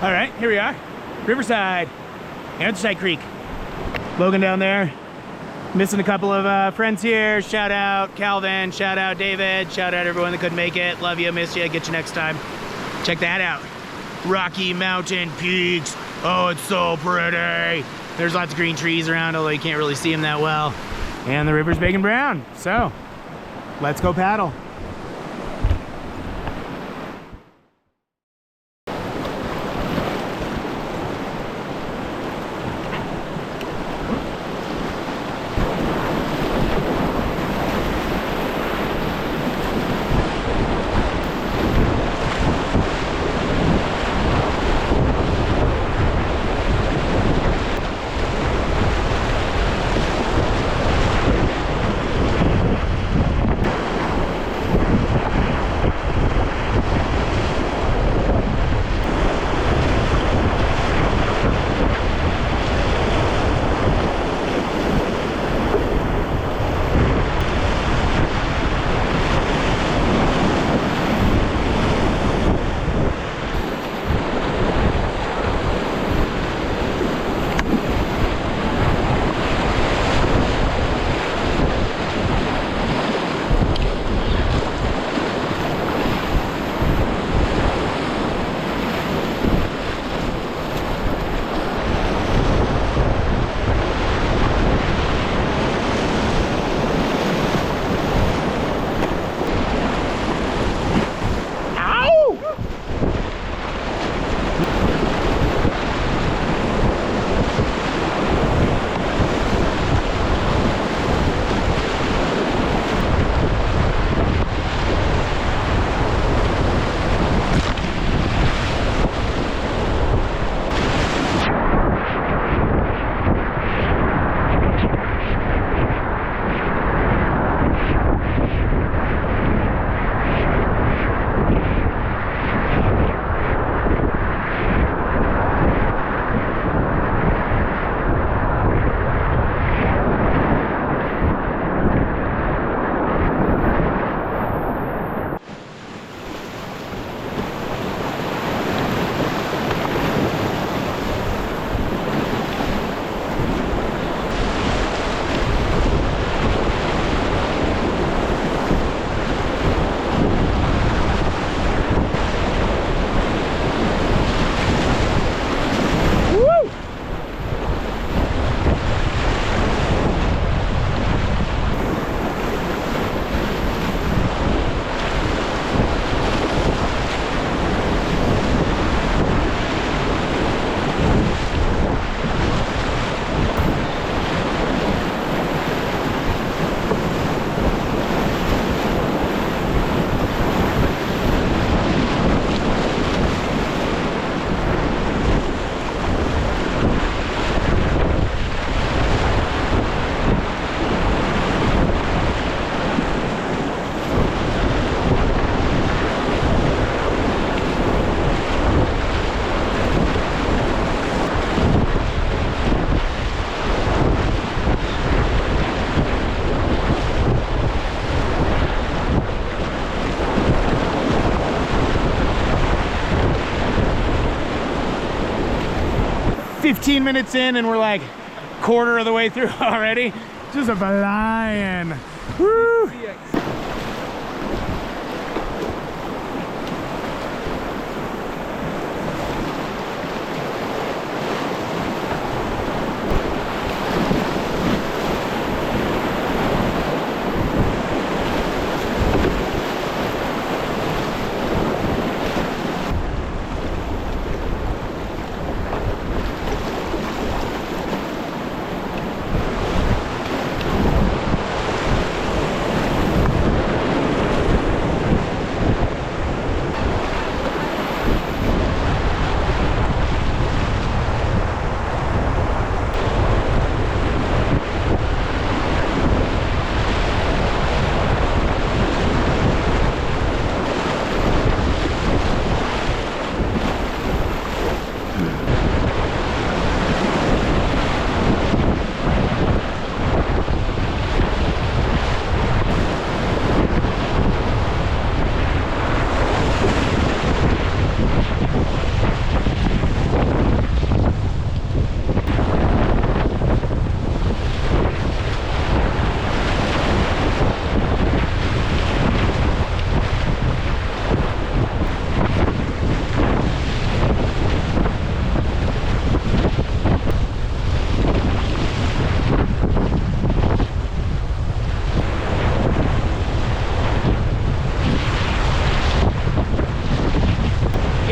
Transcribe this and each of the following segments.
All right, here we are. Riverside, Anthracite Creek. Logan down there. Missing a couple of friends here. Shout out Calvin, shout out David, shout out everyone that couldn't make it. Love you, miss you, get you next time. Check that out. Rocky Mountain Peaks. Oh, it's so pretty. There's lots of green trees around, although you can't really see them that well. And the river's big and brown. So, let's go paddle. Minutes in and we're like quarter of the way through already. Just a flying. Woo!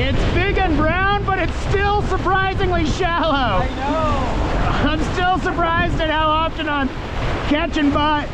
It's big and brown, but it's still surprisingly shallow. I know. I'm still surprised at how often I'm catching butt.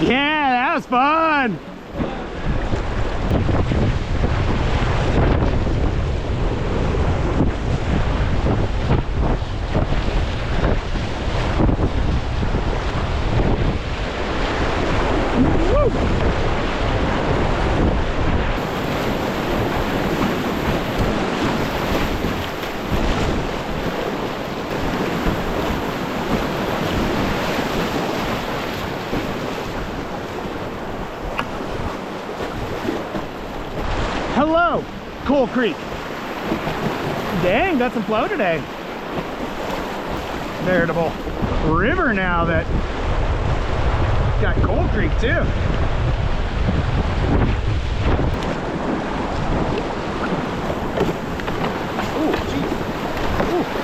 Yeah, that was fun. Hello, Coal Creek. Dang, got some flow today. Veritable river now that got Coal Creek too. Ooh, geez. Ooh.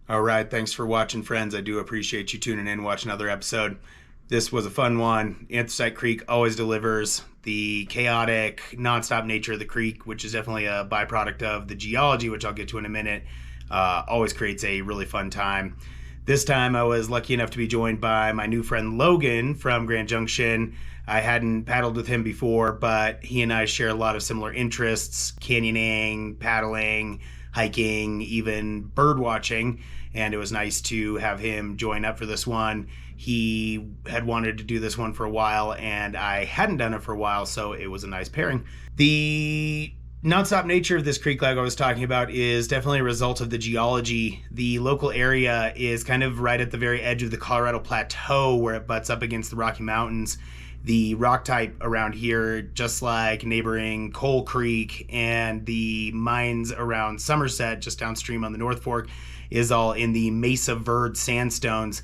All right, thanks for watching, friends. I do appreciate you tuning in, watch another episode. This was a fun one. Anthracite Creek always delivers. The chaotic, nonstop nature of the creek, which is definitely a byproduct of the geology, which I'll get to in a minute, always creates a really fun time. This time I was lucky enough to be joined by my new friend Logan from Grand Junction. I hadn't paddled with him before, but he and I share a lot of similar interests: canyoning, paddling, hiking, even bird watching. And it was nice to have him join up for this one. He had wanted to do this one for a while, and I hadn't done it for a while, so it was a nice pairing. The nonstop nature of this creek, like I was talking about, is definitely a result of the geology. The local area is kind of right at the very edge of the Colorado Plateau, where it butts up against the Rocky Mountains. The rock type around here, just like neighboring Coal Creek and the mines around Somerset, just downstream on the North Fork, is all in the Mesa Verde sandstones.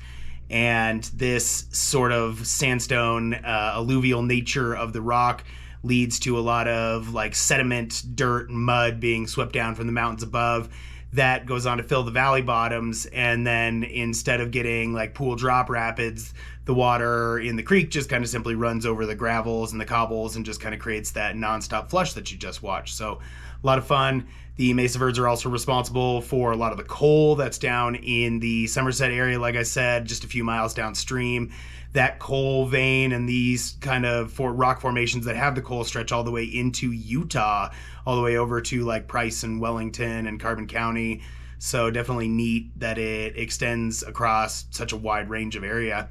And this sort of sandstone alluvial nature of the rock leads to a lot of like sediment, dirt, and mud being swept down from the mountains above. That goes on to fill the valley bottoms, and then instead of getting like pool drop rapids, the water in the creek just kind of simply runs over the gravels and the cobbles and just kind of creates that nonstop flush that you just watched. So a lot of fun. The Mesa Verdes are also responsible for a lot of the coal that's down in the Somerset area, like I said, just a few miles downstream. That coal vein and these kind of rock formations that have the coal stretch all the way into Utah, all the way over to like Price and Wellington and Carbon County. So definitely neat that it extends across such a wide range of area.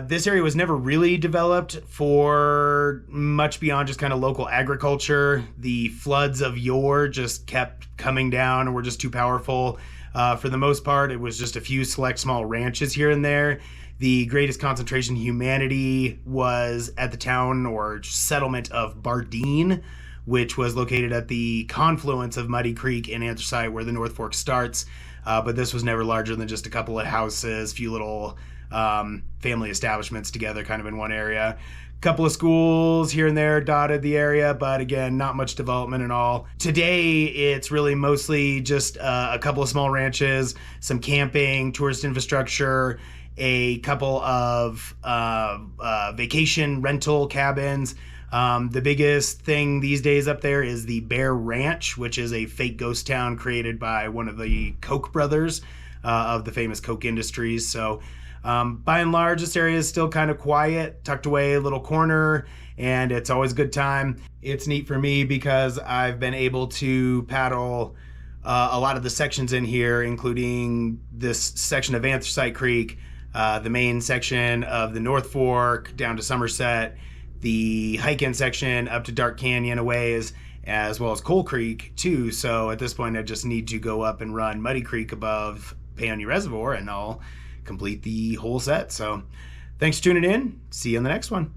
This area was never really developed for much beyond just kind of local agriculture. The floods of yore just kept coming down and were just too powerful. For the most part, it was just a few select small ranches here and there. The greatest concentration of humanity was at the town or settlement of Bardeen, which was located at the confluence of Muddy Creek and Anthracite, where the North Fork starts. But this was never larger than just a couple of houses, few little family establishments together kind of in one area. Couple of schools here and there dotted the area, but again, not much development at all. Today, it's really mostly just a couple of small ranches, some camping, tourist infrastructure, a couple of vacation rental cabins. The biggest thing these days up there is the Bear Ranch, which is a fake ghost town created by one of the Koch brothers of the famous Koch Industries. So by and large, this area is still kind of quiet, tucked away a little corner, and it's always a good time. It's neat for me because I've been able to paddle a lot of the sections in here, including this section of Anthracite Creek, the main section of the North Fork down to Somerset, the hike-in section up to Dark Canyon a ways, as well as Coal Creek too. So at this point, I just need to go up and run Muddy Creek above Paonia Reservoir, and I'll complete the whole set. So thanks for tuning in. See you on the next one.